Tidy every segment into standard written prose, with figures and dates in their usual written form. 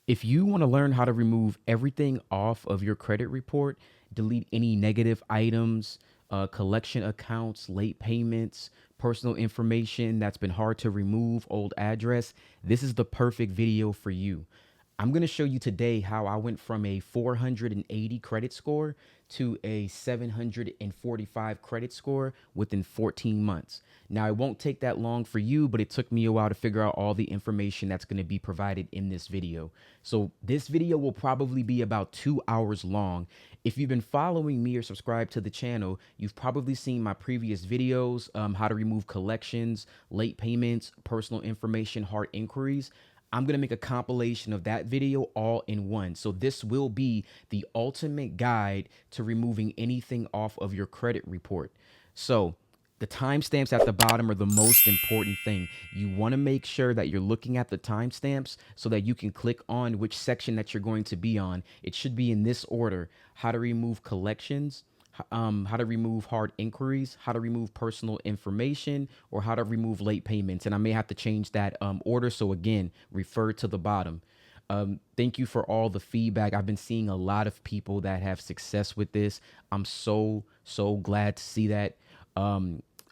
If you want to learn how to remove everything off of your credit report, delete any negative items, collection accounts, late payments, personal information that's been hard to remove, old address, this is the perfect video for you. I'm going to show you today how I went from a 480 credit score to a 745 credit score within 14 months. Now, it won't take that long for you, but it took me a while to figure out all the information that's going to be provided in this video. So this video will probably be about 2 hours long. If you've been following me or subscribed to the channel, you've probably seen my previous videos, how to remove collections, late payments, personal information, hard inquiries. I'm going to make a compilation of that video all in one. So this will be the ultimate guide to removing anything off of your credit report. So the timestamps at the bottom are the most important thing. You want to make sure that you're looking at the timestamps so that you can click on which section that you're going to be on. It should be in this order: how to remove collections, how to remove hard inquiries, how to remove personal information, or how to remove late payments. And I may have to change that order. So again, refer to the bottom. Thank you for all the feedback. I've been seeing a lot of people that have success with this. I'm so glad to see that.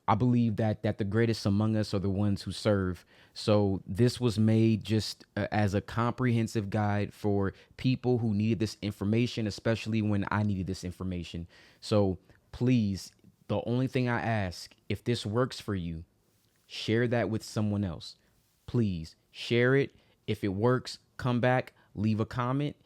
I believe that the greatest among us are the ones who serve. So this was made just as a comprehensive guide for people who needed this information, especially when I needed this information. So please, the only thing I ask, if this works for you, share that with someone else. Please share it. If it works, come back, leave a comment.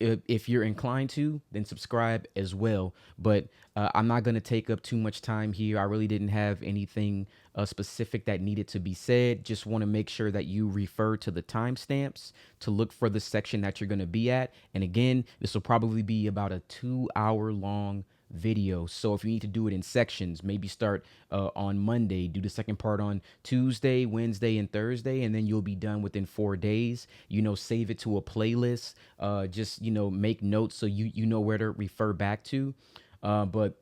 If you're inclined to, then subscribe as well. But I'm not going to take up too much time here. I really didn't have anything specific that needed to be said. Just want to make sure that you refer to the timestamps to look for the section that you're going to be at. And again, this will probably be about a 2 hour long video. So if you need to do it in sections, maybe start on Monday, do the second part on Tuesday, Wednesday, and Thursday, and then you'll be done within 4 days. Save it to a playlist. Just make notes so you know where to refer back to. But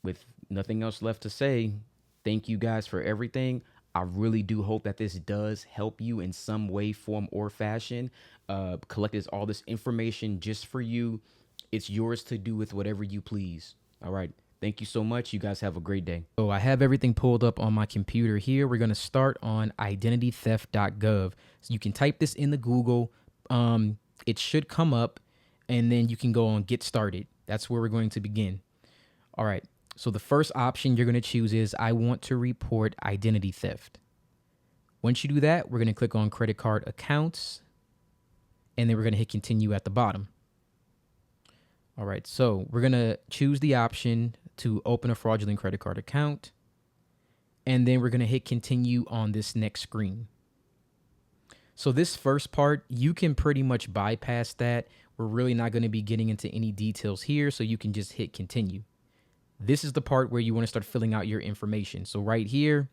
with nothing else left to say, thank you guys for everything. I really do hope that this does help you in some way, form, or fashion. Collected all this information just for you. It's yours to do with whatever you please. All right. Thank you so much. You guys have a great day. So I have everything pulled up on my computer here. We're going to start on identitytheft.gov. So you can type this in the Google. It should come up, and then you can go on Get Started. That's where we're going to begin. All right. So the first option you're going to choose is I want to report identity theft. Once you do that, we're going to click on credit card accounts, and then we're going to hit continue at the bottom. All right, so we're going to choose the option to open a fraudulent credit card account, and then we're going to hit continue on this next screen. So this first part, you can pretty much bypass that. We're really not going to be getting into any details here, so you can just hit continue. This is the part where you want to start filling out your information. So right here,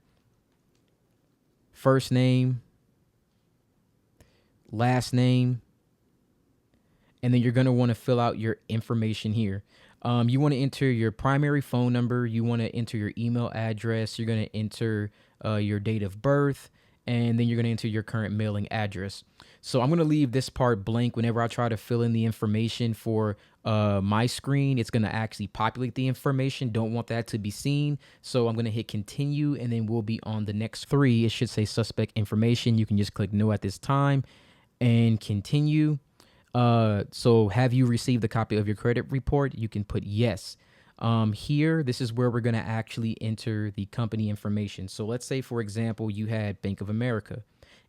first name, last name, and then you're going to want to fill out your information here. You want to enter your primary phone number. You want to enter your email address. You're going to enter your date of birth, and then you're going to enter your current mailing address. So I'm going to leave this part blank. Whenever I try to fill in the information for my screen, it's going to actually populate the information. Don't want that to be seen. So I'm going to hit continue, and then we'll be on the next 3. It should say suspect information. You can just click no at this time and continue. So have you received a copy of your credit report? You can put yes. Here, this is where we're going to actually enter the company information. So let's say, for example, you had Bank of America,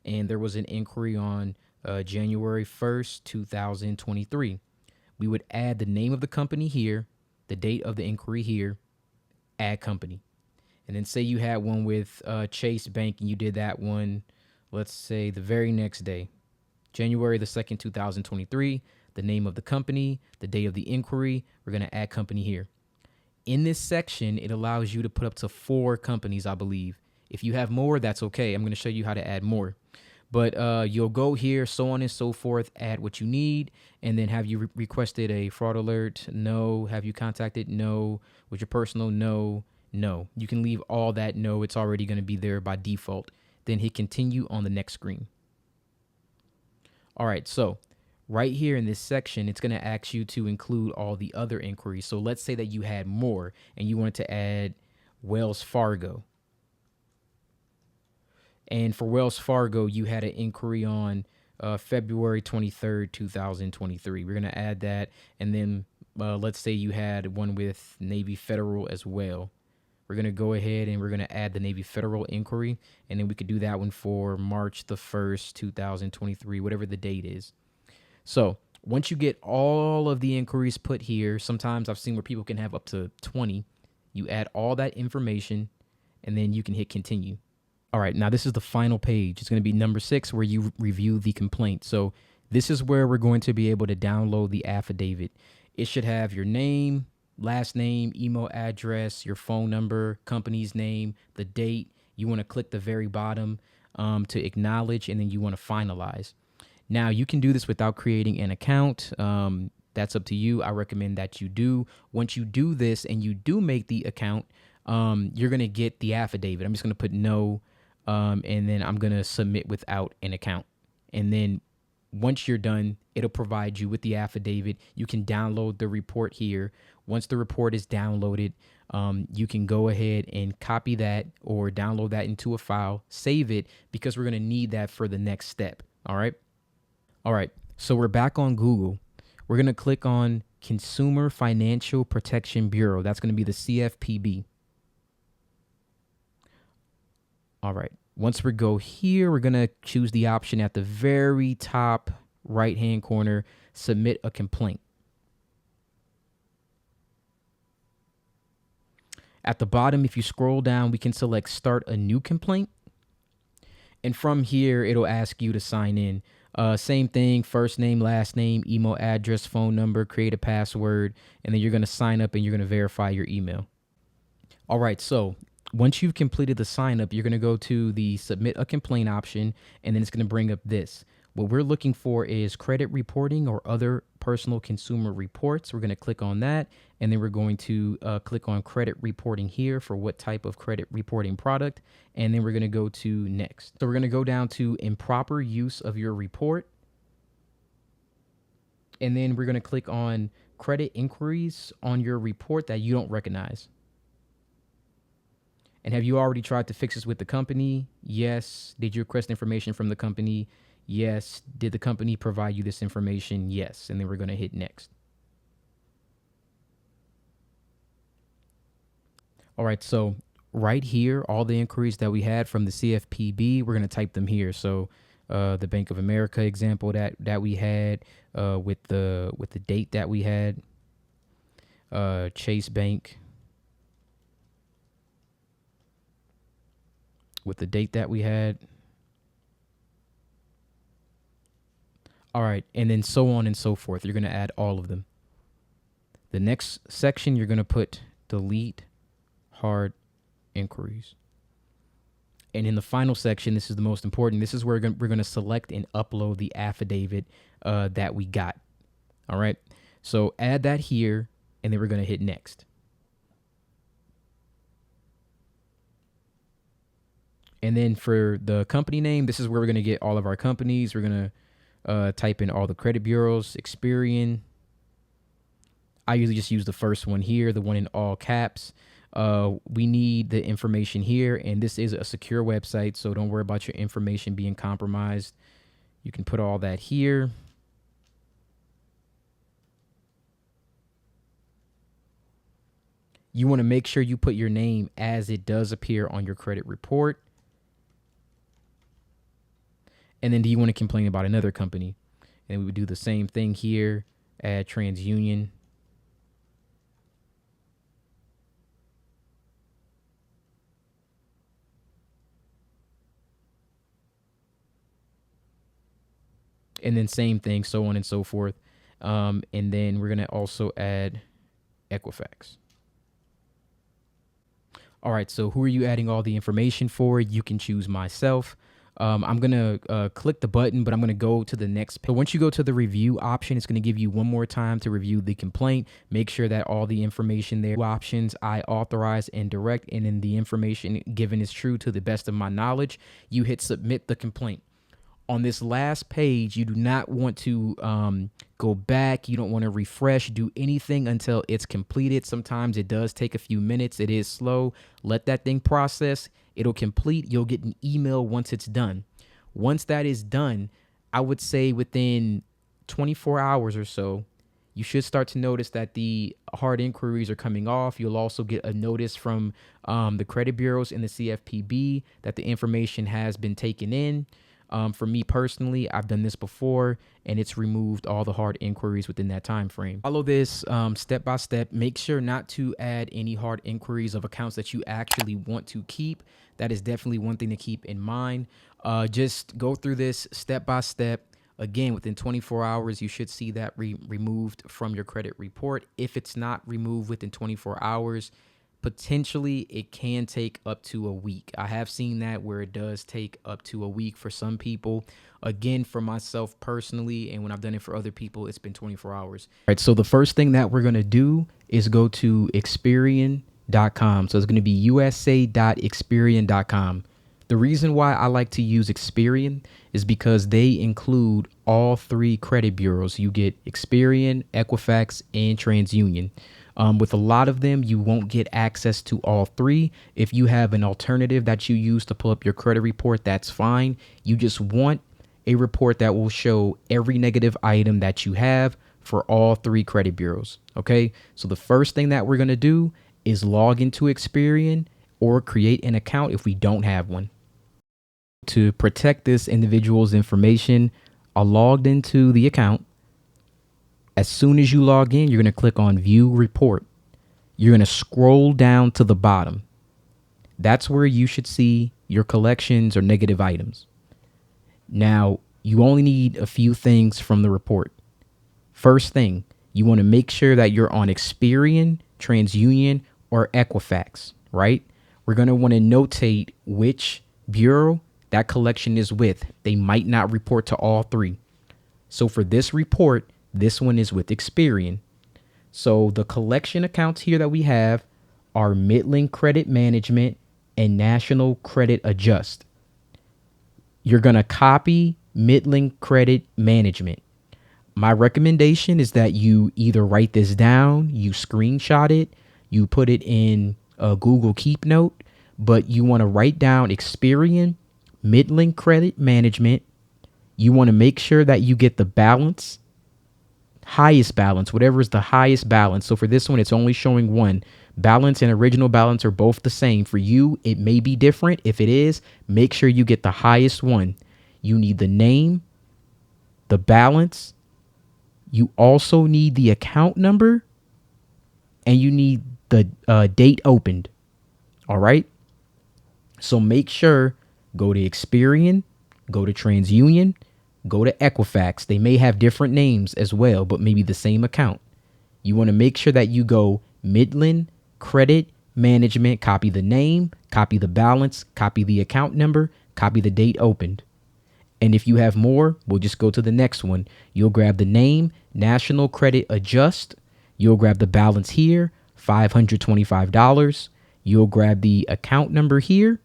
and there was an inquiry on January 1st, 2023. We would add the name of the company here, the date of the inquiry here, add company. And then say you had one with Chase Bank, and you did that one, let's say the very next day. January the 2nd, 2023, the name of the company, the day of the inquiry. We're going to add company here. In this section, it allows you to put up to 4 companies, I believe. If you have more, that's okay. I'm going to show you how to add more. But you'll go here, so on and so forth, add what you need, and then have you requested a fraud alert? No. Have you contacted? No. Was your personal? No. No. You can leave all that no. It's already going to be there by default. Then hit continue on the next screen. All right, so right here in this section, it's going to ask you to include all the other inquiries. So let's say that you had more and you wanted to add Wells Fargo. And for Wells Fargo, you had an inquiry on February 23rd, 2023. We're going to add that. And then let's say you had one with Navy Federal as well. We're going to go ahead and we're going to add the Navy Federal inquiry. And then we could do that one for March the 1st, 2023, whatever the date is. So once you get all of the inquiries put here, sometimes I've seen where people can have up to 20. You add all that information and then you can hit continue. All right, now this is the final page. It's going to be number 6 where you review the complaint. So this is where we're going to be able to download the affidavit. It should have your name, last name, email address, your phone number, company's name, the date. You want to click the very bottom to acknowledge, and then you want to finalize. Now, you can do this without creating an account. That's up to you. I recommend that you do. Once you do this and you do make the account, you're going to get the affidavit. I'm just going to put no, and then I'm going to submit without an account. And then once you're done, it'll provide you with the affidavit. You can download the report here. Once the report is downloaded, you can go ahead and copy that or download that into a file, save it, because we're going to need that for the next step. All right. All right. So we're back on Google. We're going to click on Consumer Financial Protection Bureau. That's going to be the CFPB. All right. Once we go here, we're going to choose the option at the very top right-hand corner, submit a complaint. At the bottom, if you scroll down, we can select start a new complaint. And from here, it'll ask you to sign in. Same thing, first name, last name, email address, phone number, create a password, and then you're going to sign up and you're going to verify your email. All right, so once you've completed the sign up, you're going to go to the submit a complaint option, and then it's going to bring up this. What we're looking for is credit reporting or other personal consumer reports. We're going to click on that, and then we're going to click on credit reporting here for what type of credit reporting product, and then we're going to go to next. So we're going to go down to improper use of your report, and then we're going to click on credit inquiries on your report that you don't recognize. And have you already tried to fix this with the company? Yes. Did you request information from the company? Yes. Did the company provide you this information? Yes. And then we're going to hit next. All right. So right here, all the inquiries that we had from the CFPB, we're going to type them here. So the Bank of America example that we had with the date that we had, Chase Bank with the date that we had. All right, and then so on and so forth. You're going to add all of them. The next section, you're going to put delete hard inquiries. And in the final section, this is the most important. This is where we're going to select and upload the affidavit that we got. All right, so add that here, and then we're going to hit next. And then for the company name, this is where we're going to get all of our companies. We're going to type in all the credit bureaus, Experian. I usually just use the first one here, the one in all caps. We need the information here, and this is a secure website, so don't worry about your information being compromised. You can put all that here. You want to make sure you put your name as it does appear on your credit report. And then do you want to complain about another company? And we would do the same thing here, add TransUnion. And then same thing, so on and so forth. And then we're going to also add Equifax. All right, so who are you adding all the information for? You can choose myself. I'm going to click the button, but I'm going to go to the next page. So once you go to the review option, it's going to give you one more time to review the complaint. Make sure that all the information there, options, I authorize and direct, and then the information given is true to the best of my knowledge. You hit submit the complaint. On this last page, you do not want to go back. You don't want to refresh, do anything until it's completed. Sometimes it does take a few minutes. It is slow. Let that thing process. It'll complete. You'll get an email once it's done. Once that is done, I would say within 24 hours or so, you should start to notice that the hard inquiries are coming off. You'll also get a notice from the credit bureaus in the CFPB that the information has been taken in. For me personally, I've done this before, and it's removed all the hard inquiries within that time frame. Follow this step by step. Make sure not to add any hard inquiries of accounts that you actually want to keep. That is definitely one thing to keep in mind. Just go through this step by step. Again, within 24 hours, you should see that removed from your credit report. If it's not removed within 24 hours, potentially it can take up to a week. I have seen that where it does take up to a week for some people. Again, for myself personally, and when I've done it for other people, it's been 24 hours. All right, so the first thing that we're going to do is go to Experian.com. So it's going to be usa.experian.com. The reason why I like to use Experian is because they include all three credit bureaus. You get Experian, Equifax, and TransUnion. With a lot of them, you won't get access to all three. If you have an alternative that you use to pull up your credit report, that's fine. You just want a report that will show every negative item that you have for all three credit bureaus. Okay, so the first thing that we're going to do is log into Experian or create an account if we don't have one. To protect this individual's information, I logged into the account. As soon as you log in, you're going to click on View Report. You're going to scroll down to the bottom. That's where you should see your collections or negative items. Now, you only need a few things from the report. First thing, you want to make sure that you're on Experian, TransUnion, or Equifax, right? We're going to want to notate which bureau that collection is with. They might not report to all three. So for this report, this one is with Experian. So the collection accounts here that we have are Midland Credit Management and National Credit Adjust. You're going to copy Midland Credit Management. My recommendation is that you either write this down, you screenshot it, you put it in a Google Keep Note, but you want to write down Experian, Midland Credit Management. You want to make sure that you get the balance, highest balance, whatever is the highest balance. So for this one, it's only showing one. Balance and original balance are both the same. For you, it may be different. If it is, make sure you get the highest one. You need the name, the balance. You also need the account number, and you need the date opened. All right. So make sure, go to Experian, go to TransUnion, go to Equifax. They may have different names as well, but maybe the same account. You want to make sure that you go Midland Credit Management, copy the name, copy the balance, copy the account number, copy the date opened. And if you have more, we'll just go to the next one. You'll grab the name, National Credit Adjust. You'll grab the balance here, $525. You'll grab the account number here.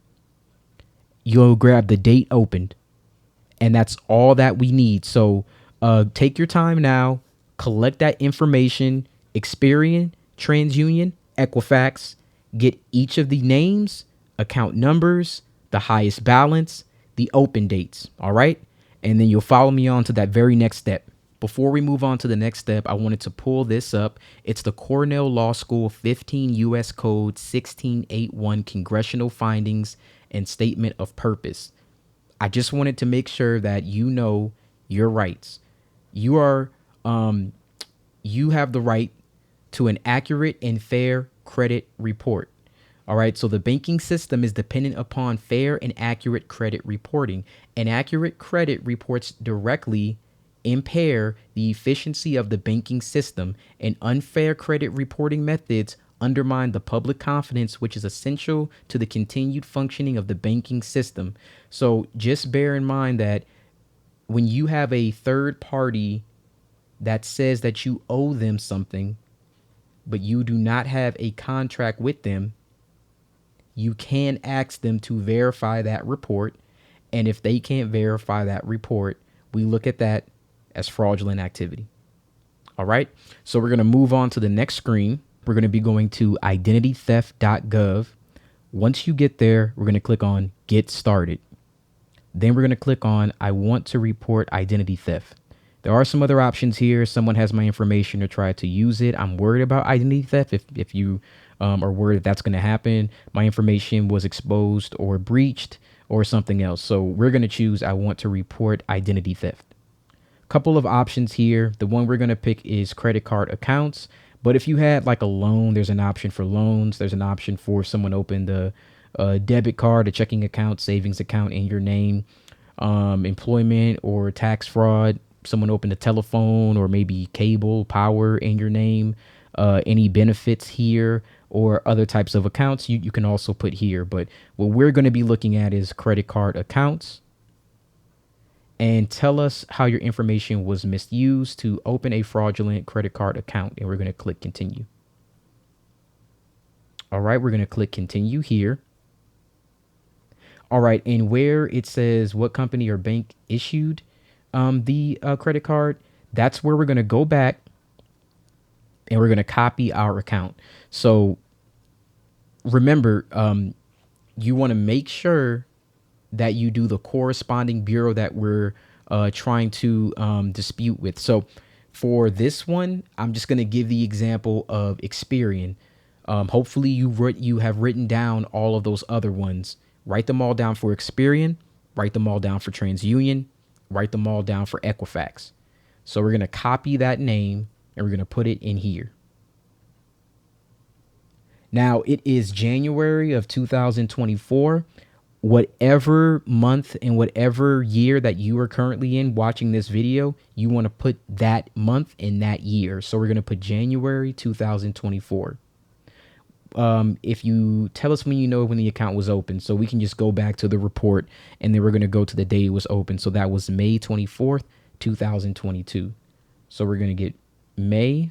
You'll grab the date opened. And that's all that we need. So take your time now, collect that information, Experian, TransUnion, Equifax, get each of the names, account numbers, the highest balance, the open dates. All right. And then you'll follow me on to that very next step. Before we move on to the next step, I wanted to pull this up. It's the Cornell Law School 15 U.S. Code 1681 Congressional Findings and Statement of Purpose. I just wanted to make sure that you know your rights. You have the right to an accurate and fair credit report. All right. So the banking system is dependent upon fair and accurate credit reporting. And accurate credit reports directly impair the efficiency of the banking system, and unfair credit reporting methods undermine the public confidence, which is essential to the continued functioning of the banking system. So just bear in mind that when you have a third party that says that you owe them something, but you do not have a contract with them, you can ask them to verify that report. And if they can't verify that report, we look at that as fraudulent activity. All right. So we're going to move on to the next screen. We're going to be going to identitytheft.gov. Once you get there, we're going to click on Get Started. Then we're going to click on I want to report identity theft. There are some other options here. Someone has my information or tried to use it. I'm worried about identity theft. If you are worried that's going to happen, my information was exposed or breached or something else. So we're going to choose I want to report identity theft. Couple of options here. The one we're going to pick is credit card accounts. But if you had like a loan, there's an option for loans. There's an option for someone opened a debit card, a checking account, savings account in your name, employment or tax fraud. Someone opened a telephone or maybe cable, power in your name, any benefits here or other types of accounts you can also put here. But what we're going to be looking at is credit card accounts. And tell us how your information was misused to open a fraudulent credit card account. And we're going to click continue. All right, we're going to click continue here. All right, and where it says what company or bank issued the credit card, that's where we're going to go back and we're going to copy our account. So remember, you want to make sure that you do the corresponding bureau that we're trying to dispute with. So for this one, I'm just going to give the example of Experian. Hopefully you have written down all of those other ones. Write them all down for Experian. Write them all down for TransUnion. Write them all down for Equifax. So we're going to copy that name and we're going to put it in here. Now it is January of 2024. Whatever month and whatever year that you are currently in watching this video, you want to put that month in that year. So we're going to put January 2024. If you tell us when you know when the account was open, so we can just go back to the report and then we're going to go to the day it was open. So that was May 24th, 2022. So we're going to get May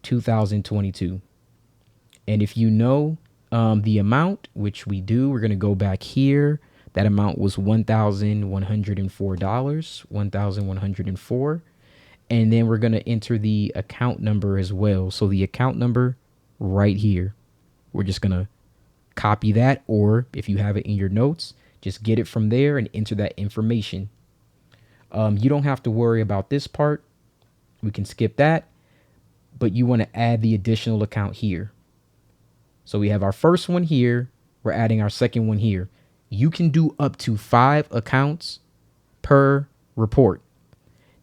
2022. And if you know the amount, which we do, we're going to go back here. That amount was $1,104, $1,104. And then we're going to enter the account number as well. So the account number right here, we're just going to copy that. Or if you have it in your notes, just get it from there and enter that information. You don't have to worry about this part. We can skip that, but you want to add the additional account here. So we have our first one here. We're adding our second one here. You can do up to 5 accounts per report.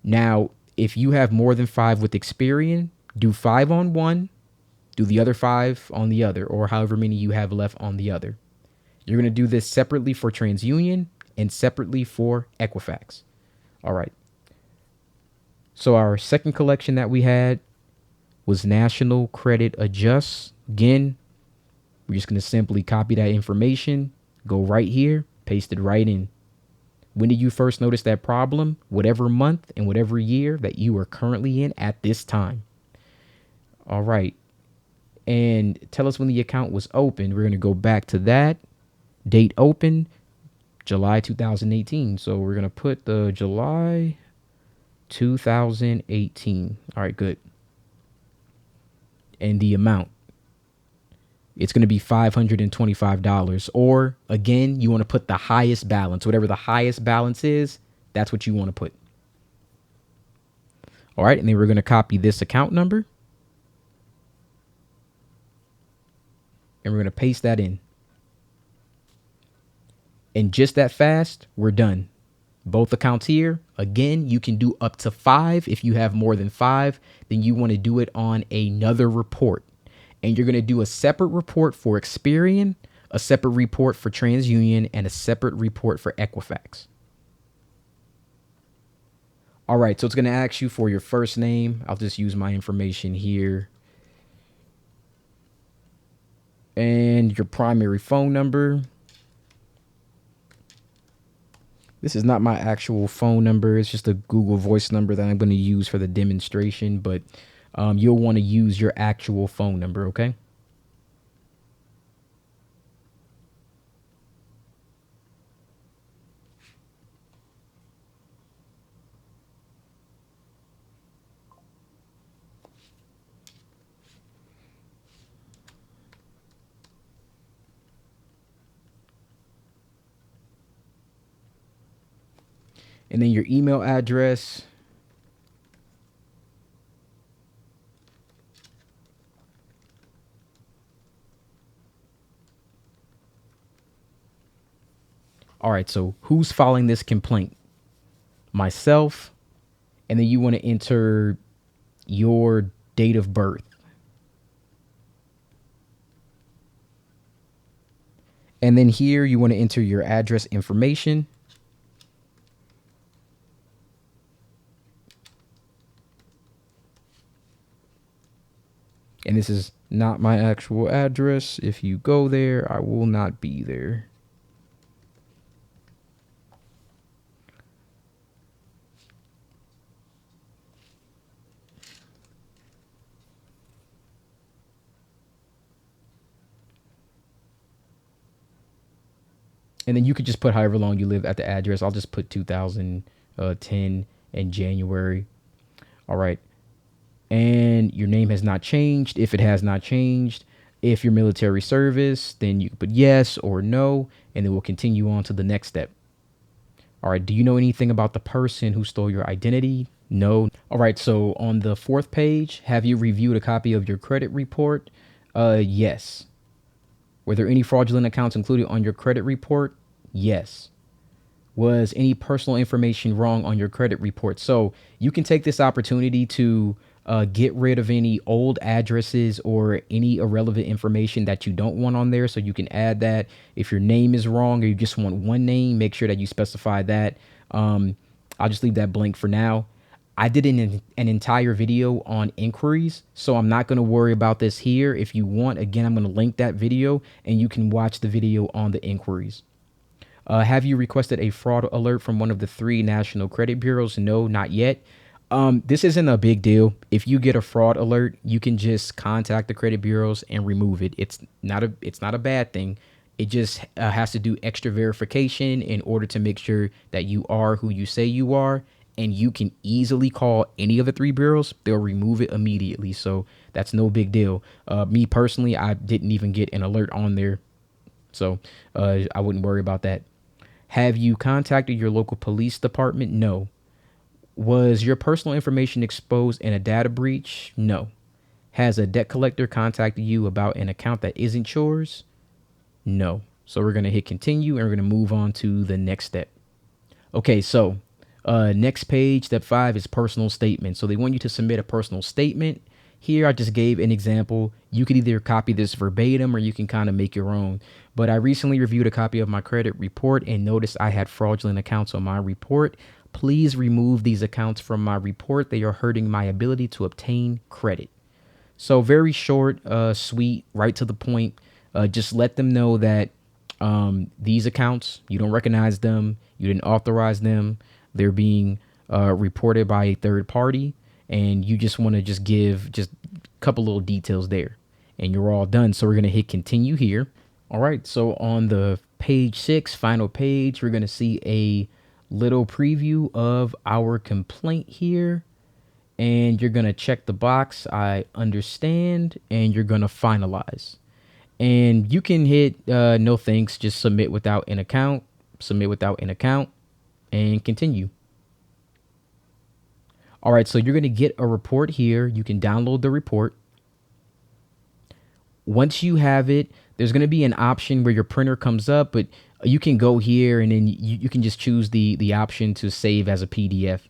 Now, if you have more than 5 with Experian, do 5 on one, do the other 5 on the other, or however many you have left on the other. You're going to do this separately for TransUnion and separately for Equifax. All right. So our second collection that we had was National Credit Adjust. Again, we're just going to simply copy that information, go right here, paste it right in. When did you first notice that problem? Whatever month and whatever year that you are currently in at this time. All right. And tell us when the account was opened. We're going to go back to that. Date open, July 2018. So we're going to put the July 2018. All right, good. And the amount. It's going to be $525. Or again, you want to put the highest balance. Whatever the highest balance is, that's what you want to put. All right. And then we're going to copy this account number. And we're going to paste that in. And just that fast, we're done. Both accounts here. Again, you can do up to 5. If you have more than 5, then you want to do it on another report. And you're going to do a separate report for Experian, a separate report for TransUnion, and a separate report for Equifax. All right, so it's going to ask you for your first name. I'll just use my information here. And your primary phone number. This is not my actual phone number. It's just a Google Voice number that I'm going to use for the demonstration, but you'll want to use your actual phone number, okay? and then your email address. All right, so who's filing this complaint? Myself. And then you want to enter your date of birth. And then here you want to enter your address information. And this is not my actual address. If you go there, I will not be there. And then you could just put however long you live at the address. I'll just put 2010 in January. All right. And your name has not changed. If it has not changed, if you're military service, then you can put yes or no, and then we'll continue on to the next step. All right. Do you know anything about the person who stole your identity? No. All right. So on the 4th page, have you reviewed a copy of your credit report? Yes. Were there any fraudulent accounts included on your credit report? Yes. Was any personal information wrong on your credit report? So you can take this opportunity to get rid of any old addresses or any irrelevant information that you don't want on there. So you can add that. If your name is wrong or you just want one name, make sure that you specify that. I'll just leave that blank for now. I did an entire video on inquiries, so I'm not going to worry about this here. If you want, again, I'm going to link that video and you can watch the video on the inquiries. Have you requested a fraud alert from one of the 3 national credit bureaus? No, not yet. This isn't a big deal. If you get a fraud alert, you can just contact the credit bureaus and remove it. It's not a bad thing. It just has to do extra verification in order to make sure that you are who you say you are. And you can easily call any of the 3 bureaus. They'll remove it immediately. So that's no big deal. Me personally, I didn't even get an alert on there. So I wouldn't worry about that. Have you contacted your local police department? No. Was your personal information exposed in a data breach? No. Has a debt collector contacted you about an account that isn't yours? No. So we're going to hit continue and we're going to move on to the next step. Okay, so next page, step 5 is personal statement. So they want you to submit a personal statement. Here, I just gave an example. You could either copy this verbatim or you can kind of make your own. But I recently reviewed a copy of my credit report and noticed I had fraudulent accounts on my report. Please remove these accounts from my report. They are hurting my ability to obtain credit. So very short, sweet, right to the point. Just let them know that these accounts, you don't recognize them. You didn't authorize them. They're being reported by a third party. And you just want to just give just a couple little details there. And you're all done. So we're going to hit continue here. All right. So on the page 6, final page, we're going to see a little preview of our complaint here. And you're going to check the box, I understand, and you're going to finalize. And you can hit no thanks, just submit without an account, and continue. All right, so you're going to get a report here. You can download the report. Once you have it, there's going to be an option where your printer comes up, but you can go here and then you can just choose the option to save as a PDF.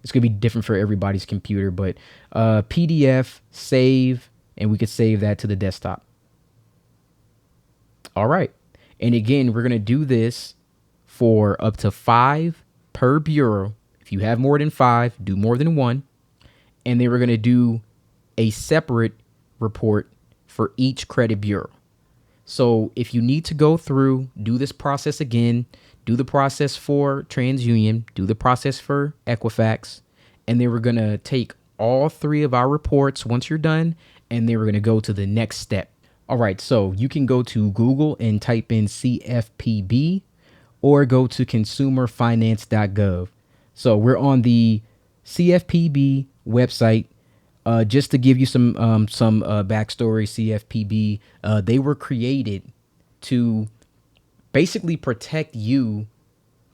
It's going to be different for everybody's computer, but PDF, save, and we could save that to the desktop. All right. And again, we're going to do this for up to 5 per bureau. If you have more than 5, do more than 1. And then we're going to do a separate report for each credit bureau. So if you need to go through, do this process again, do the process for TransUnion, do the process for Equifax, and then we're going to take all 3 of our reports once you're done, and then we're going to go to the next step. All right, so you can go to Google and type in CFPB or go to consumerfinance.gov. So we're on the CFPB website. Just to give you some backstory, CFPB, they were created to basically protect you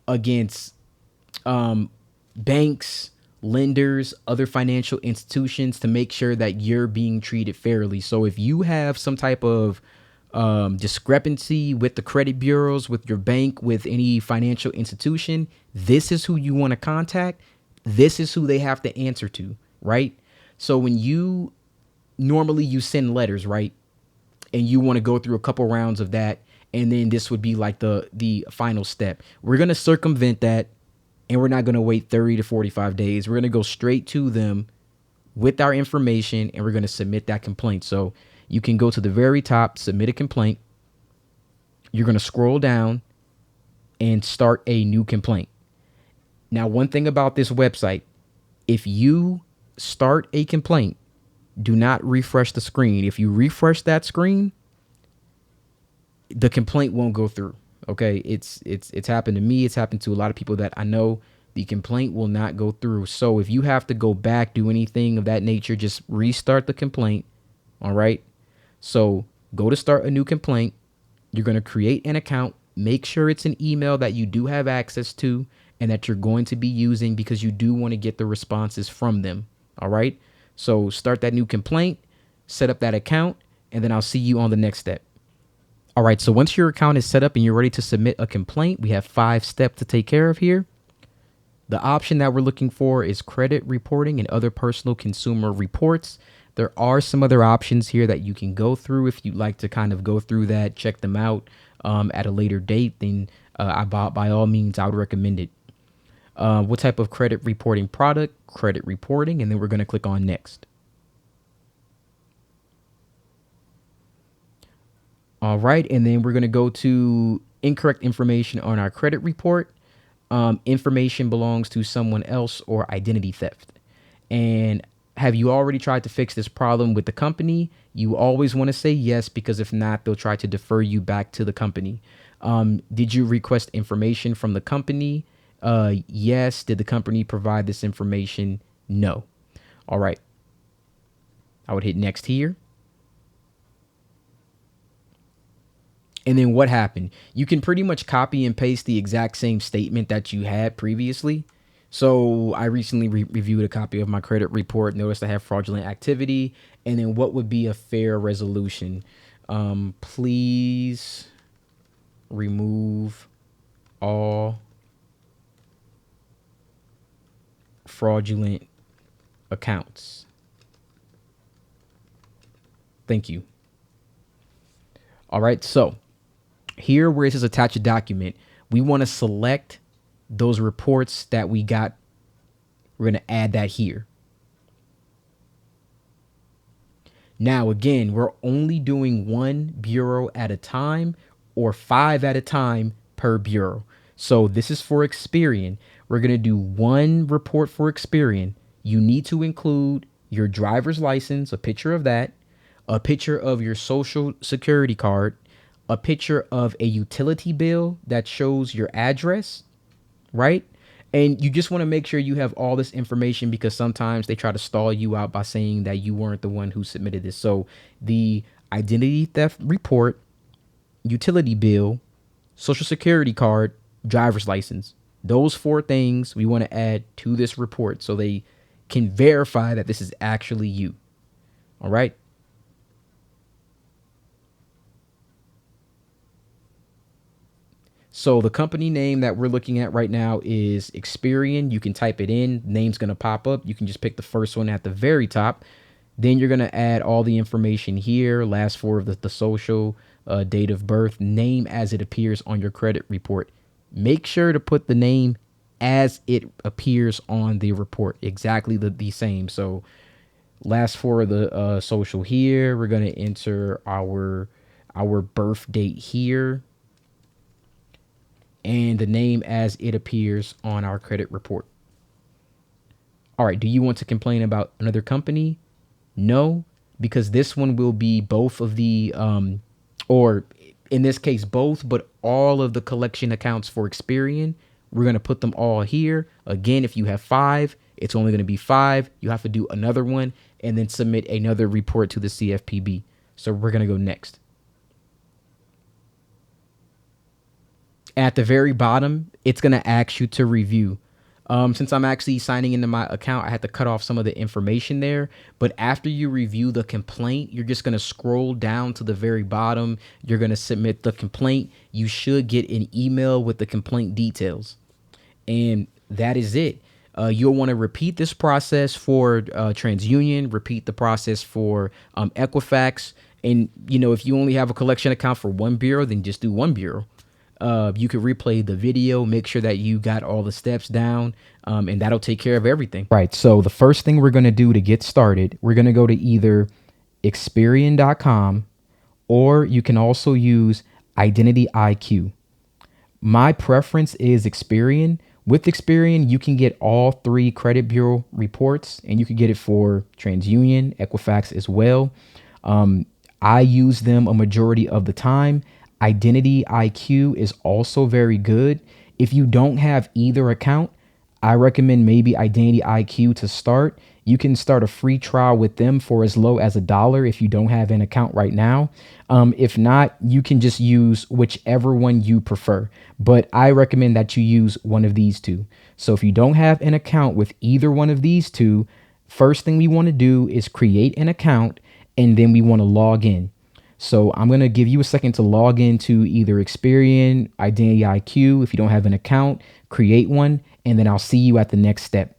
against banks, lenders, other financial institutions to make sure that you're being treated fairly. So if you have some type of discrepancy with the credit bureaus, with your bank, with any financial institution, this is who you want to contact. This is who they have to answer to, right? So when you normally you send letters, right? And you want to go through a couple rounds of that, and then this would be like the final step. We're going to circumvent that, and we're not going to wait 30 to 45 days. We're going to go straight to them with our information, and we're going to submit that complaint. So you can go to the very top, submit a complaint. You're going to scroll down and start a new complaint. Now, one thing about this website, if you start a complaint, do not refresh the screen. If you refresh that screen, the complaint won't go through. Okay, it's happened to me. It's happened to a lot of people that I know. The complaint will not go through. So if you have to go back, do anything of that nature, just restart the complaint. All right. So go to start a new complaint. You're going to create an account. Make sure it's an email that you do have access to and that you're going to be using, because you do want to get the responses from them. All right. So start that new complaint, set up that account, and then I'll see you on the next step. All right, so once your account is set up and you're ready to submit a complaint, we have 5 steps to take care of here. The option that we're looking for is credit reporting and other personal consumer reports. There are some other options here that you can go through if you'd like to kind of go through that, check them out at a later date. Then by all means, I would recommend it. What type of credit reporting product? Credit reporting, and then we're going to click on next. All right, and then we're going to go to incorrect information on our credit report. Information belongs to someone else, or identity theft. And have you already tried to fix this problem with the company? You always want to say yes, because if not, they'll try to defer you back to the company. Did you request information from the company? Yes. Did the company provide this information? No. All right. I would hit next here. And then what happened? You can pretty much copy and paste the exact same statement that you had previously. So I recently reviewed a copy of my credit report, noticed I have fraudulent activity, and then what would be a fair resolution? Please remove all fraudulent accounts. Thank you. All right, so here where it says attach a document, we want to select those reports that we got. We're going to add that here. Now, again, we're only doing 1 bureau at a time, or 5 at a time per bureau. So this is for Experian. We're going to do 1 report for Experian. You need to include your driver's license, a picture of that, a picture of your social security card, a picture of a utility bill that shows your address, right? And you just want to make sure you have all this information, because sometimes they try to stall you out by saying that you weren't the one who submitted this. So the identity theft report, utility bill, social security card, driver's license, those 4 things we want to add to this report so they can verify that this is actually you. All right. So the company name that we're looking at right now is Experian. You can type it in. Name's going to pop up. You can just pick the first one at the very top. Then you're going to add all the information here, last 4 of the social, date of birth, name as it appears on your credit report. Make sure to put the name as it appears on the report, exactly the same. So last 4 of the social here, we're going to enter our birth date here, and the name as it appears on our credit report. All right, do you want to complain about another company? No, because this one will be both of the, or in this case, both, but all of the collection accounts for Experian. We're going to put them all here. Again, if you have 5, it's only going to be 5. You have to do another one and then submit another report to the CFPB. So we're going to go next. At the very bottom, it's going to ask you to review. Since I'm actually signing into my account, I had to cut off some of the information there. But after you review the complaint, you're just going to scroll down to the very bottom. You're going to submit the complaint. You should get an email with the complaint details. And that is it. You'll want to repeat this process for TransUnion, repeat the process for Equifax. And, if you only have a collection account for one bureau, then just do one bureau. You could replay the video, make sure that you got all the steps down, and that'll take care of everything. Right. So the first thing we're going to do to get started, we're going to go to either Experian.com, or you can also use Identity IQ. My preference is Experian. With Experian, you can get all 3 credit bureau reports, and you can get it for TransUnion, Equifax as well. I use them a majority of the time. Identity IQ is also very good. If you don't have either account, I recommend maybe Identity IQ to start. You can start a free trial with them for as low as $1 if you don't have an account right now. If not, you can just use whichever one you prefer. But I recommend that you use one of these two. So if you don't have an account with either one of these two, first thing we want to do is create an account, and then we want to log in. So I'm going to give you a second to log into either Experian, Identity IQ. If you don't have an account, create one, and then I'll see you at the next step.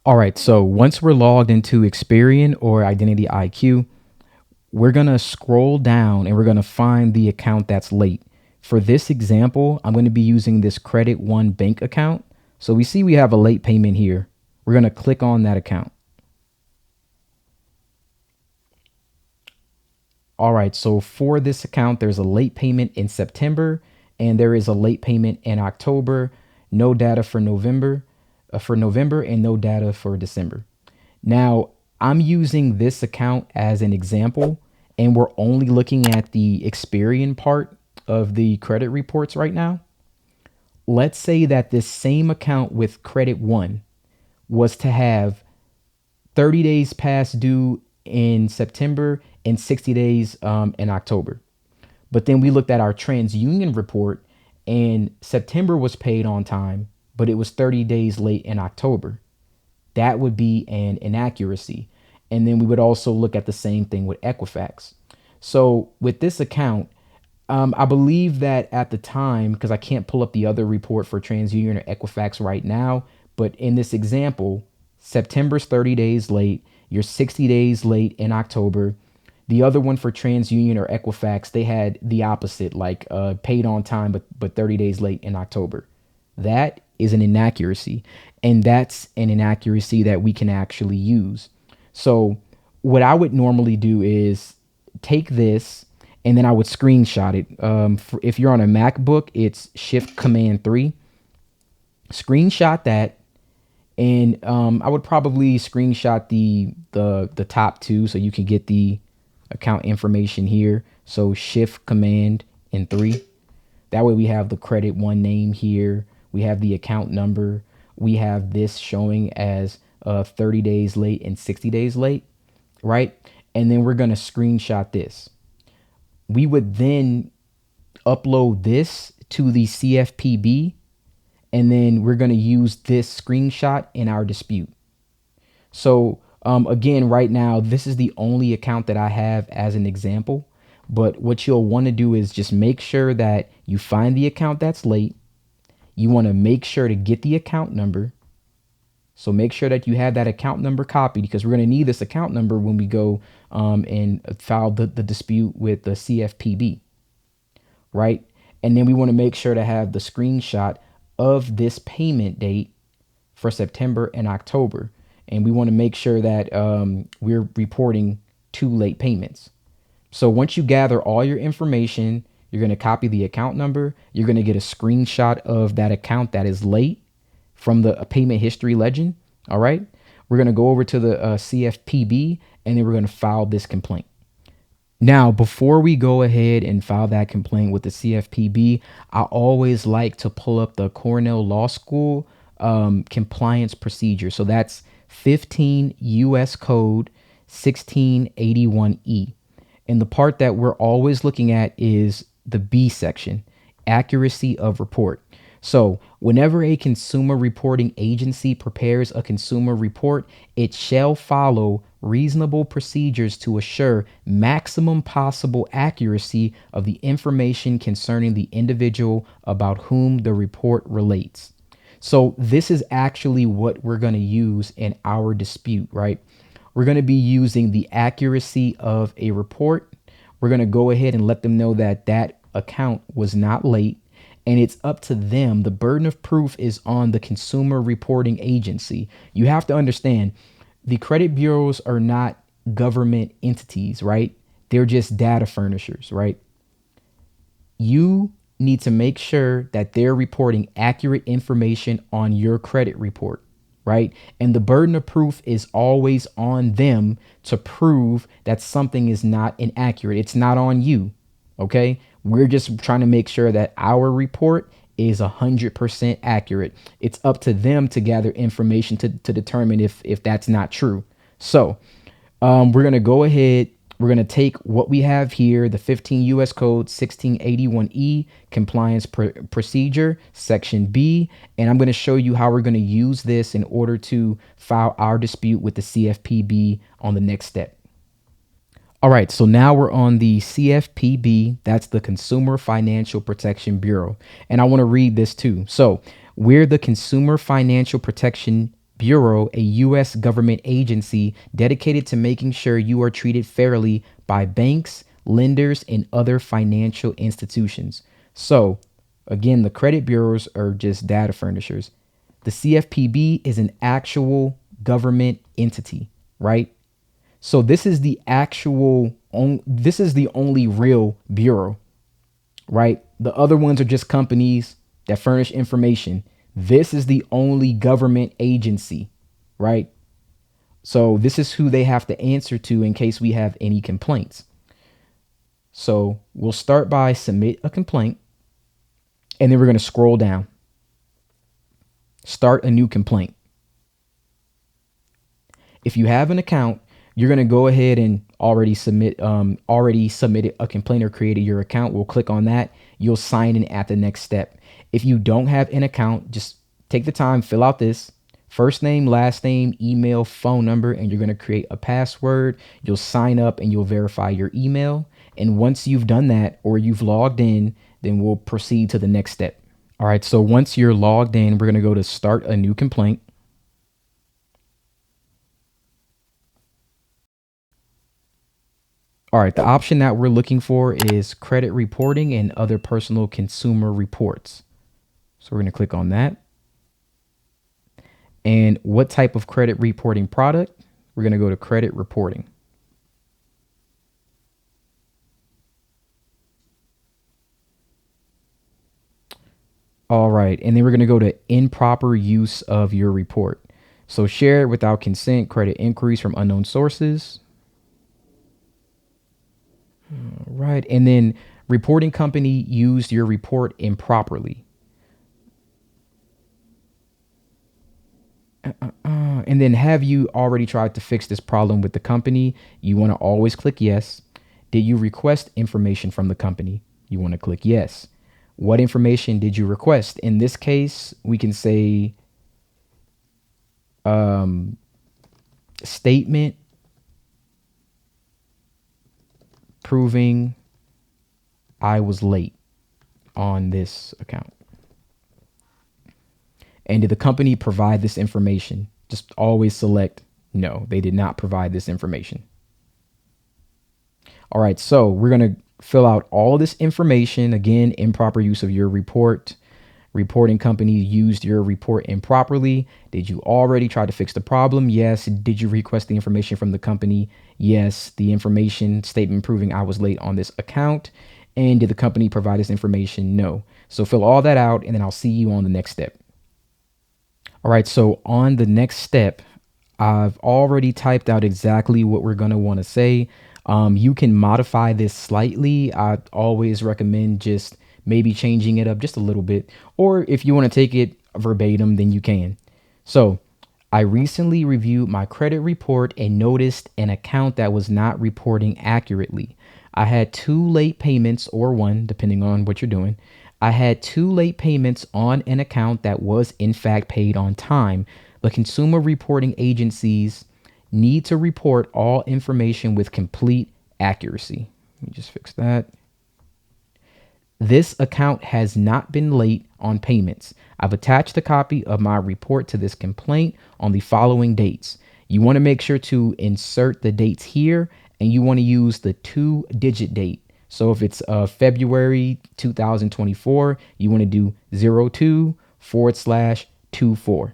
All right, so once we're logged into Experian or Identity IQ, we're going to scroll down and we're going to find the account that's late. For this example, I'm going to be using this Credit One bank account. So we see we have a late payment here. We're going to click on that account. All right, so for this account, there's a late payment in September and there is a late payment in October. No data for November, and no data for December. Now, I'm using this account as an example, and we're only looking at the Experian part of the credit reports right now. Let's say that this same account with Credit One was to have 30 days past due in September and 60 days in October. But then we looked at our TransUnion report and September was paid on time, but it was 30 days late in October. That would be an inaccuracy. And then we would also look at the same thing with Equifax. So with this account, I believe that at the time, because I can't pull up the other report for TransUnion or Equifax right now, but in this example, September's 30 days late, you're 60 days late in October. The other one for TransUnion or Equifax, they had the opposite, like paid on time, but 30 days late in October. That is an inaccuracy, and that's an inaccuracy that we can actually use. So what I would normally do is take this, and then I would screenshot it. If you're on a MacBook, it's Shift-Command-3. Screenshot that, and I would probably screenshot the top two so you can get the account information here. So Shift-Command-3. That way we have the Credit One name here. We have the account number. We have this showing as 30 days late and 60 days late, right? And then we're going to screenshot this. We would then upload this to the CFPB, and then we're going to use this screenshot in our dispute. So again, right now, this is the only account that I have as an example. But what you'll want to do is just make sure that you find the account that's late. You want to make sure to get the account number. So make sure that you have that account number copied, because we're going to need this account number when we go and file the dispute with the CFPB, right? And then we want to make sure to have the screenshot of this payment date for September and October. And we want to make sure that we're reporting 2 late payments. So once you gather all your information, you're going to copy the account number. You're going to get a screenshot of that account that is late from the payment history legend. All right. We're going to go over to the CFPB, and then we're going to file this complaint. Now, before we go ahead and file that complaint with the CFPB, I always like to pull up the Cornell Law School compliance procedure. So that's 15 U.S. Code 1681E. And the part that we're always looking at is the B section, accuracy of report. So, whenever a consumer reporting agency prepares a consumer report, it shall follow reasonable procedures to assure maximum possible accuracy of the information concerning the individual about whom the report relates. So, this is actually what we're going to use in our dispute, right? We're going to be using the accuracy of a report. We're going to go ahead and let them know that that account was not late, and it's up to them. The burden of proof is on the consumer reporting agency. You have to understand the credit bureaus are not government entities, right? They're just data furnishers, right? You need to make sure that they're reporting accurate information on your credit report, right? And the burden of proof is always on them to prove that something is not inaccurate. It's not on you, okay? We're just trying to make sure that our report is 100% accurate. It's up to them to gather information to determine if that's not true. So we're going to go ahead. We're going to take what we have here, the 15 U.S. Code 1681E compliance procedure, section B, and I'm going to show you how we're going to use this in order to file our dispute with the CFPB on the next step. All right, so now we're on the CFPB. That's the Consumer Financial Protection Bureau. And I want to read this too. So, we're the Consumer Financial Protection Bureau, a U.S. government agency dedicated to making sure you are treated fairly by banks, lenders, and other financial institutions. So, again, the credit bureaus are just data furnishers. The CFPB is an actual government entity, right? So this is the this is the only real bureau, right? The other ones are just companies that furnish information. This is the only government agency, right? So this is who they have to answer to in case we have any complaints. So we'll start by submit a complaint, and then we're going to scroll down. Start a new complaint. If you have an account, you're going to go ahead and already submitted a complaint or created your account. We'll click on that. You'll sign in at the next step. If you don't have an account, just take the time, fill out this first name, last name, email, phone number, and you're going to create a password. You'll sign up and you'll verify your email. And once you've done that or you've logged in, then we'll proceed to the next step. All right. So once you're logged in, we're going to go to start a new complaint. All right, the option that we're looking for is credit reporting and other personal consumer reports. So we're going to click on that. And what type of credit reporting product? We're going to go to credit reporting. All right, and then we're going to go to improper use of your report. So share without consent, credit inquiries from unknown sources. Right. And then reporting company used your report improperly. And then have you already tried to fix this problem with the company? You want to always click yes. Did you request information from the company? You want to click yes. What information did you request? In this case, we can say statement proving I was late on this account. And did the company provide this information? Just always select no, they did not provide this information. All right, so we're going to fill out all this information. Again, improper use of your report. Reporting company used your report improperly. Did you already try to fix the problem? Yes. Did you request the information from the company? Yes. The information statement proving I was late on this account. And did the company provide this information? No. So fill all that out, and then I'll see you on the next step. All right, so on the next step, I've already typed out exactly what we're going to want to say. You can modify this slightly. I always recommend just maybe changing it up just a little bit. Or if you want to take it verbatim, then you can. So I recently reviewed my credit report and noticed an account that was not reporting accurately. I had 2 late payments or 1, depending on what you're doing. I had 2 late payments on an account that was in fact paid on time. The consumer reporting agencies need to report all information with complete accuracy. Let me just fix that. This account has not been late on payments. I've attached a copy of my report to this complaint on the following dates. You want to make sure to insert the dates here, and you want to use the 2-digit date. So if it's February 2024, you want to do 02/24.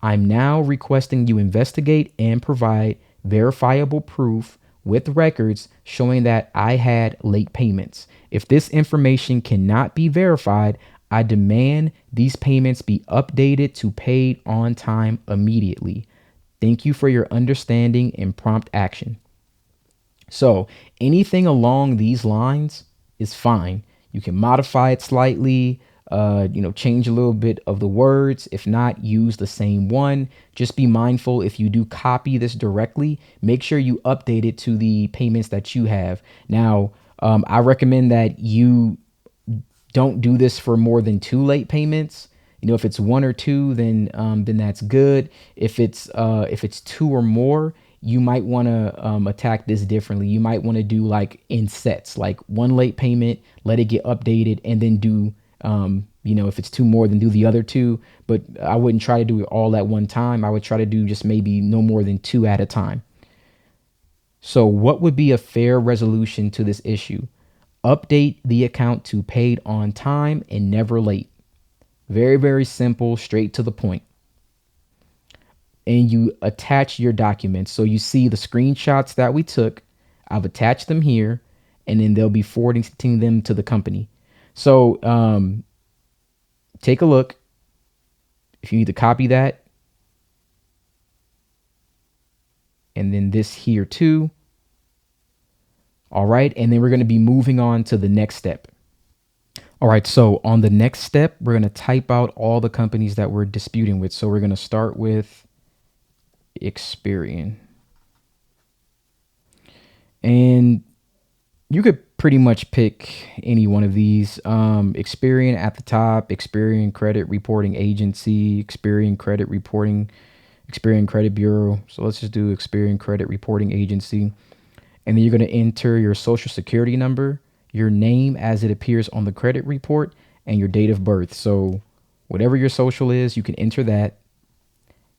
I'm now requesting you investigate and provide verifiable proof with records showing that I had late payments. If this information cannot be verified, I demand these payments be updated to paid on time immediately. Thank you for your understanding and prompt action. So anything along these lines is fine. You can modify it slightly, change a little bit of the words. If not, use the same one. Just be mindful if you do copy this directly, make sure you update it to the payments that you have. Now, I recommend that you don't do this for more than 2 late payments. If it's 1 or 2, then that's good. If it's 2 or more, you might want to attack this differently. You might want to do like in sets, like 1 late payment, let it get updated, and then do if it's 2 more, then do the other 2. But I wouldn't try to do it all at one time. I would try to do just maybe no more than 2 at a time. So what would be a fair resolution to this issue? Update the account to paid on time and never late. Very, very simple, straight to the point. And you attach your documents. So you see the screenshots that we took. I've attached them here, and then they'll be forwarding them to the company. So take a look. If you need to copy that, and then this here too. All right. And then we're going to be moving on to the next step. All right. So on the next step, we're going to type out all the companies that we're disputing with. So we're going to start with Experian. And you could pretty much pick any one of these. Experian at the top, Experian Credit Reporting Agency, Experian Credit Reporting, Experian Credit Bureau. So let's just do Experian Credit Reporting Agency. And then you're going to enter your social security number, your name as it appears on the credit report, and your date of birth. So whatever your social is, you can enter that.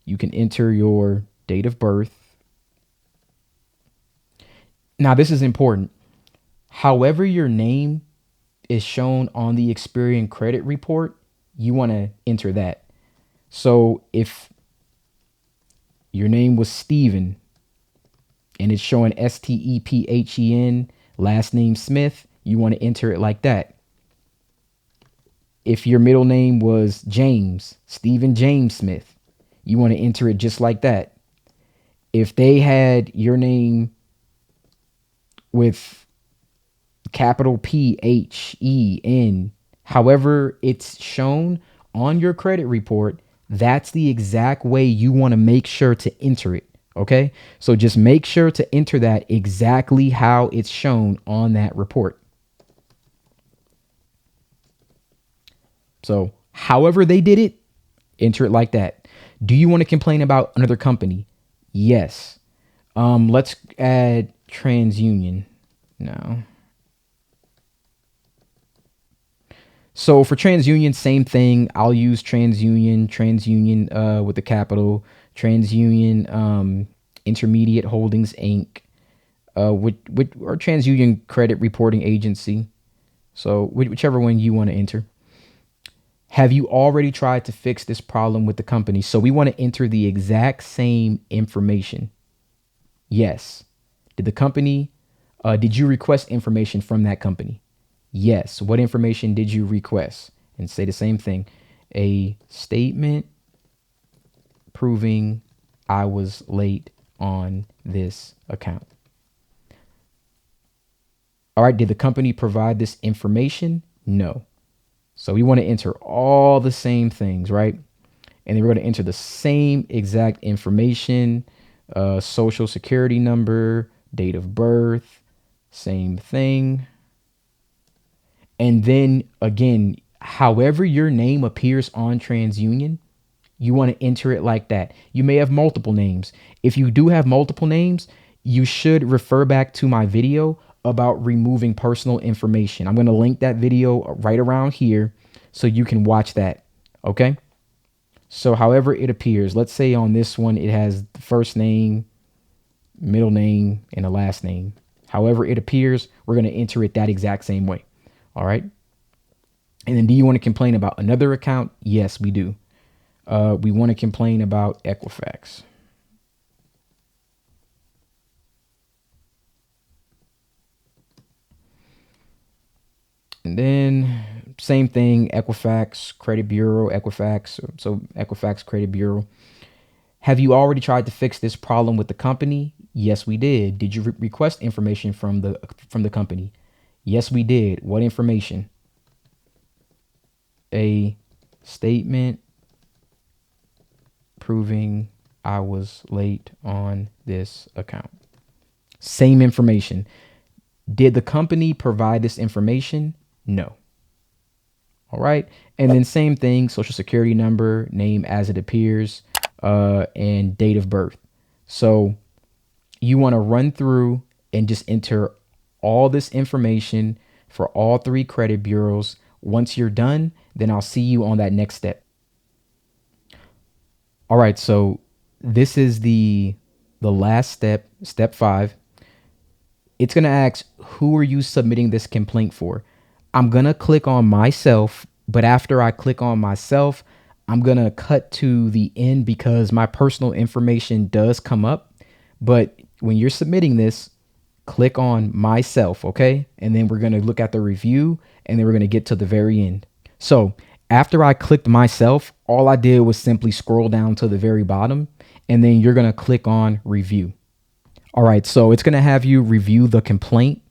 You can enter your date of birth. Now, this is important. However your name is shown on the Experian credit report, you want to enter that. So if your name was Steven and it's showing Stephen, last name Smith, you want to enter it like that. If your middle name was James, Stephen James Smith, you want to enter it just like that. If they had your name with capital PHEN, however it's shown on your credit report, that's the exact way you want to make sure to enter it. Okay. So just make sure to enter that exactly how it's shown on that report. So however they did it, enter it like that. Do you want to complain about another company? Yes. Let's add TransUnion. No. So for TransUnion, same thing. I'll use TransUnion with the capital, TransUnion Intermediate Holdings Inc. Or TransUnion Credit Reporting Agency. So whichever one you want to enter. Have you already tried to fix this problem with the company? So we want to enter the exact same information. Yes. Did you request information from that company? Yes. What information did you request? And say the same thing. A statement proving I was late on this account. All right. Did the company provide this information? No. So we want to enter all the same things, right? And then we're going to enter the same exact information, social security number, date of birth, same thing. And then again, however your name appears on TransUnion, you want to enter it like that. You may have multiple names. If you do have multiple names, you should refer back to my video about removing personal information. I'm going to link that video right around here so you can watch that. Okay. So however it appears, let's say on this one, it has the first name, middle name, and a last name. However it appears, we're going to enter it that exact same way. All right. And then do you want to complain about another account? Yes, we do. We want to complain about Equifax. And then same thing, Equifax Credit Bureau, Equifax. So Equifax Credit Bureau. Have you already tried to fix this problem with the company? Yes, we did. Did you request information from the company? Yes, we did. What information? A statement proving I was late on this account. Same information. Did the company provide this information? No. All right. And then same thing, social security number, name as it appears, and date of birth. So you want to run through and just enter all this information for all three credit bureaus. Once you're done, then I'll see you on that next step. All right. So this is the last step, step 5. It's going to ask, who are you submitting this complaint for? I'm going to click on myself, but after I click on myself, I'm going to cut to the end because my personal information does come up. But when you're submitting this, click on myself, okay? And then we're going to look at the review and then we're going to get to the very end. So after I clicked myself, all I did was simply scroll down to the very bottom and then you're going to click on review. All right, so it's going to have you review the complaint.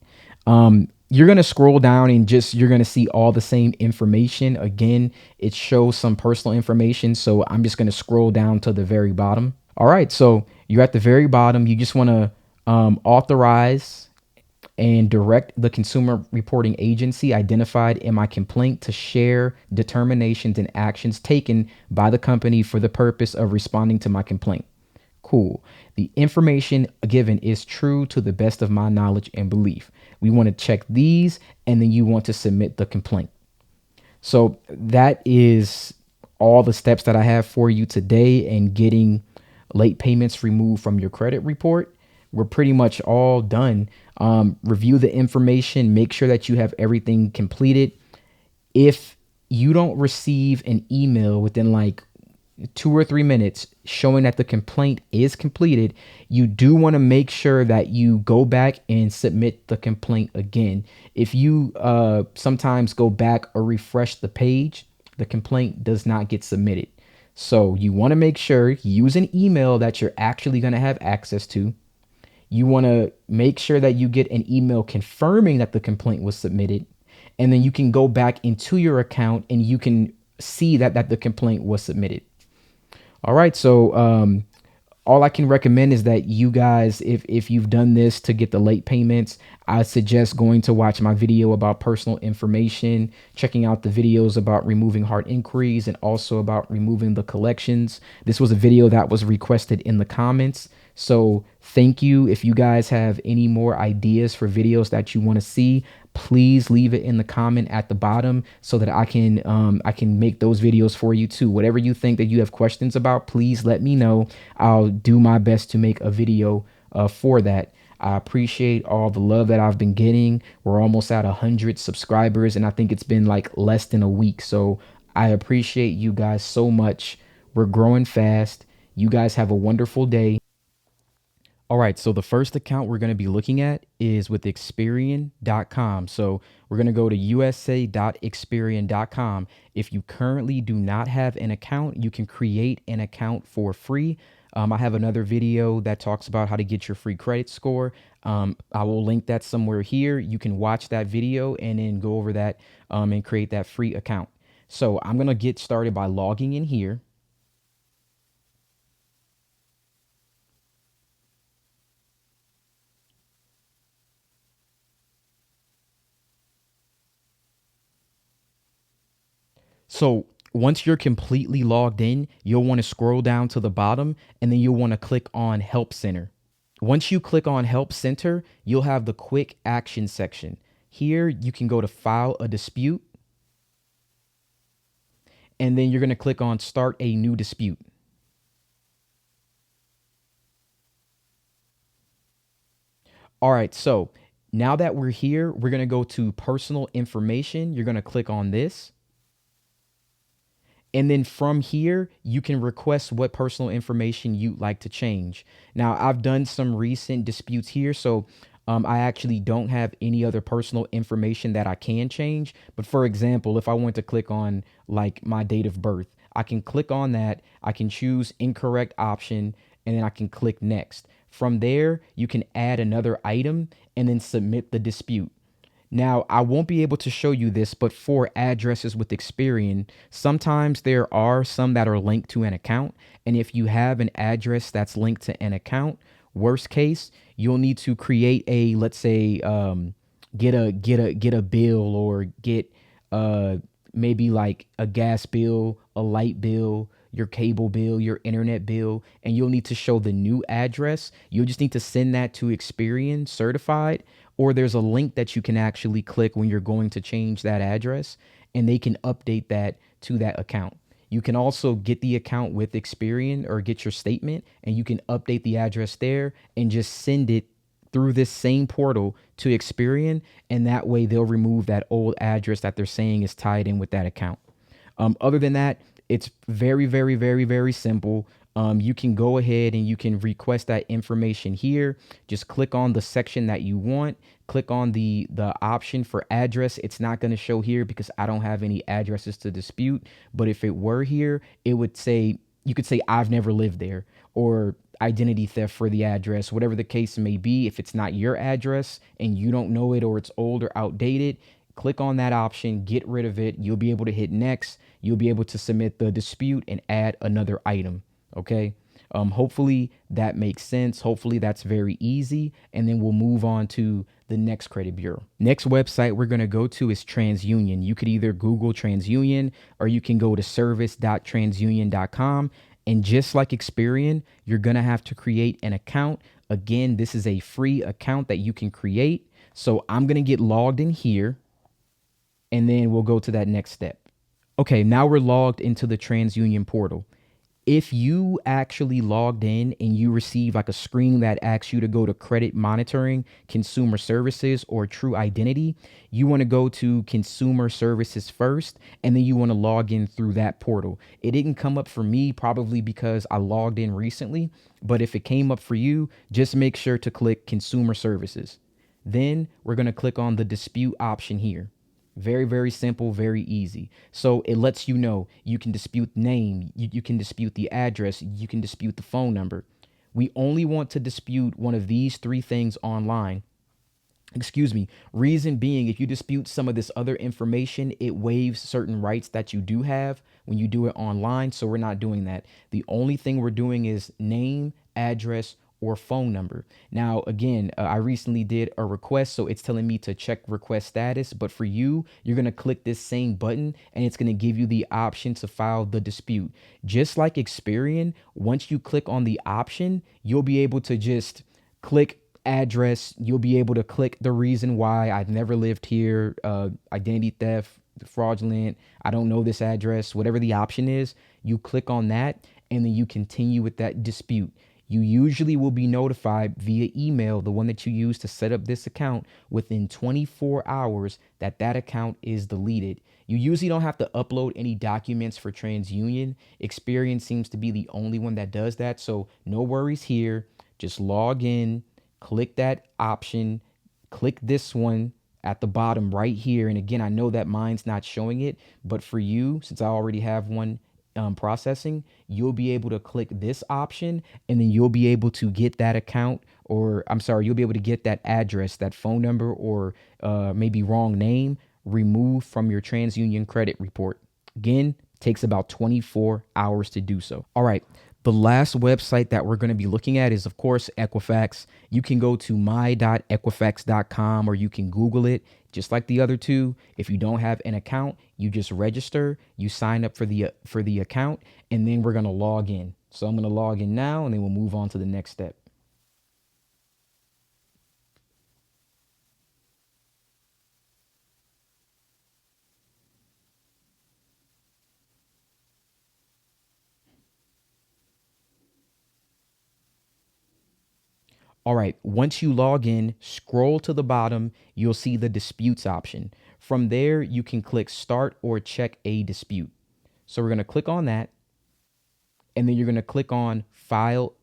You're going to scroll down and you're going to see all the same information. Again, it shows some personal information. So I'm just going to scroll down to the very bottom. All right, so you're at the very bottom. You just want to authorize and direct the consumer reporting agency identified in my complaint to share determinations and actions taken by the company for the purpose of responding to my complaint. Cool. The information given is true to the best of my knowledge and belief. We want to check these and then you want to submit the complaint. So that is all the steps that I have for you today in getting late payments removed from your credit report. We're pretty much all done. Review the information, make sure that you have everything completed. If you don't receive an email within like 2 or 3 minutes showing that the complaint is completed, you do want to make sure that you go back and submit the complaint again. If you sometimes go back or refresh the page, the complaint does not get submitted. So you want to make sure use an email that you're actually going to have access to. You want to make sure that you get an email confirming that the complaint was submitted. And then you can go back into your account and you can see that the complaint was submitted. All right. So all I can recommend is that you guys, if you've done this to get the late payments, I suggest going to watch my video about personal information, checking out the videos about removing hard inquiries and also about removing the collections. This was a video that was requested in the comments. So thank you. If you guys have any more ideas for videos that you want to see, please leave it in the comment at the bottom so that I can make those videos for you too. Whatever you think that you have questions about, please let me know. I'll do my best to make a video for that. I appreciate all the love that I've been getting. We're almost at 100 subscribers and I think it's been like less than a week. So I appreciate you guys so much. We're growing fast. You guys have a wonderful day. All right, so the first account we're going to be looking at is with Experian.com. So we're going to go to usa.experian.com. If you currently do not have an account, you can create an account for free. I have another video that talks about how to get your free credit score. I will link that somewhere here. You can watch that video and then go over that and create that free account. So I'm going to get started by logging in here. So once you're completely logged in, you'll want to scroll down to the bottom and then you'll want to click on Help Center. Once you click on Help Center, you'll have the quick action section. Here you can go to file a dispute and then you're going to click on Start a new dispute. All right, so now that we're here, we're going to go to personal information. You're going to click on this. And then from here, you can request what personal information you'd like to change. Now, I've done some recent disputes here, so I actually don't have any other personal information that I can change. But for example, if I want to click on like my date of birth, I can click on that. I can choose incorrect option, and then I can click next. From there, you can add another item and then submit the dispute. Now, I won't be able to show you this, but for addresses with Experian, sometimes there are some that are linked to an account. And if you have an address that's linked to an account, worst case, you'll need to create a, let's say, get a bill or get maybe like a gas bill, a light bill, your cable bill, your internet bill, and you'll need to show the new address. You'll just need to send that to Experian certified, or there's a link that you can actually click when you're going to change that address, and they can update that to that account. You can also get the account with Experian or get your statement, and you can update the address there and just send it through this same portal to Experian, and that way they'll remove that old address that they're saying is tied in with that account. Other than that, it's very, very, very, very simple. You can go ahead and you can request that information here. Just click on the section that you want. Click on the option for address. It's not going to show here because I don't have any addresses to dispute. But if it were here, it would say, you could say I've never lived there, or identity theft for the address, whatever the case may be. If it's not your address and you don't know it, or it's old or outdated, click on that option, get rid of it. You'll be able to hit next. You'll be able to submit the dispute and add another item. Okay. Hopefully that makes sense. Hopefully that's very easy. And then we'll move on to the next credit bureau. Next website we're going to go to is TransUnion. You could either Google TransUnion or you can go to service.transunion.com. And just like Experian, you're going to have to create an account. Again, this is a free account that you can create. So I'm going to get logged in here, and then we'll go to that next step. Okay, now we're logged into the TransUnion portal. If you actually logged in and you receive like a screen that asks you to go to credit monitoring, consumer services, or true identity, you want to go to consumer services first, and then you want to log in through that portal. It didn't come up for me, probably because I logged in recently, but if it came up for you, just make sure to click consumer services. Then we're going to click on the dispute option here. Very, very simple, very easy. So it lets you know you can dispute name, you can dispute the address, you can dispute the phone number. We only want to dispute one of these three things online. Excuse me. Reason being, if you dispute some of this other information, it waives certain rights that you do have when you do it online. So we're not doing that. The only thing we're doing is name, address, or phone number. Now, again, I recently did a request, so it's telling me to check request status. But for you, you're going to click this same button and it's going to give you the option to file the dispute. Just like Experian, once you click on the option, you'll be able to just click address. You'll be able to click the reason why I've never lived here, identity theft, fraudulent, I don't know this address, whatever the option is. You click on that and then you continue with that dispute. You usually will be notified via email, the one that you use to set up this account, within 24 hours that that account is deleted. You usually don't have to upload any documents for TransUnion. Experian seems to be the only one that does that. So no worries here. Just log in, click that option, click this one at the bottom right here. And again, I know that mine's not showing it, but for you, since I already have one processing, you'll be able to click this option, and then you'll be able to get that account, or I'm sorry, you'll be able to get that address, that phone number, or maybe wrong name removed from your TransUnion credit report. Again, takes about 24 hours to do so. All right. The last website that we're going to be looking at is, of course, Equifax. You can go to my.equifax.com or you can Google it, just like the other two. If you don't have an account, you just register, you sign up for the account, and then we're going to log in. So I'm going to log in now, and then we'll move on to the next step. All right, once you log in, scroll to the bottom, you'll see the disputes option. From there, you can click start or check a dispute. So we're going to click on that, and then you're going to click on file.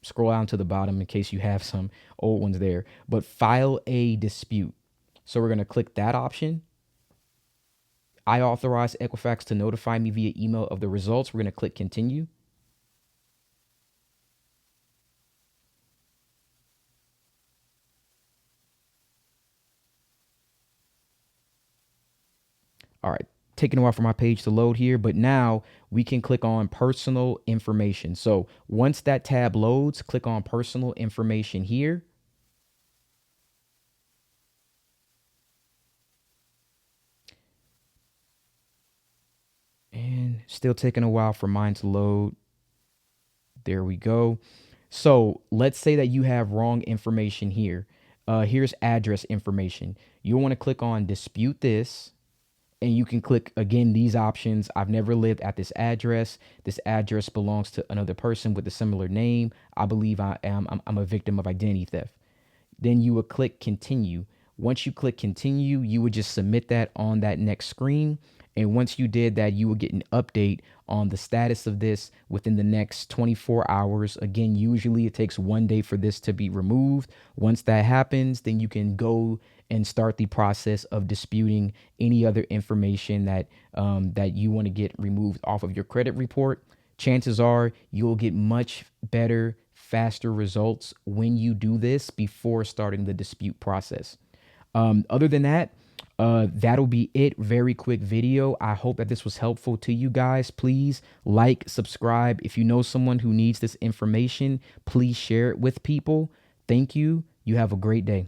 Scroll down to the bottom in case you have some old ones there, but file a dispute. So we're going to click that option. I authorize Equifax to notify me via email of the results. We're going to click continue. All right, taking a while for my page to load here, but now we can click on personal information. So once that tab loads, click on personal information here. And still taking a while for mine to load. There we go. So let's say that you have wrong information here. Here's address information. You'll want to click on dispute this, and you can click again these options. I've never lived at this address. This address belongs to another person with a similar name. I believe I'm a victim of identity theft. Then you would click continue. Once you click continue, you would just submit that on that next screen. And once you did that, you will get an update on the status of this within the next 24 hours. Again, usually it takes 1 day for this to be removed. Once that happens, then you can go and start the process of disputing any other information that you want to get removed off of your credit report. Chances are you'll get much better, faster results when you do this before starting the dispute process. Other than that, that'll be it. Very quick video. I hope that this was helpful to you guys. Please like, subscribe. If you know someone who needs this information, please share it with people. Thank you. You have a great day.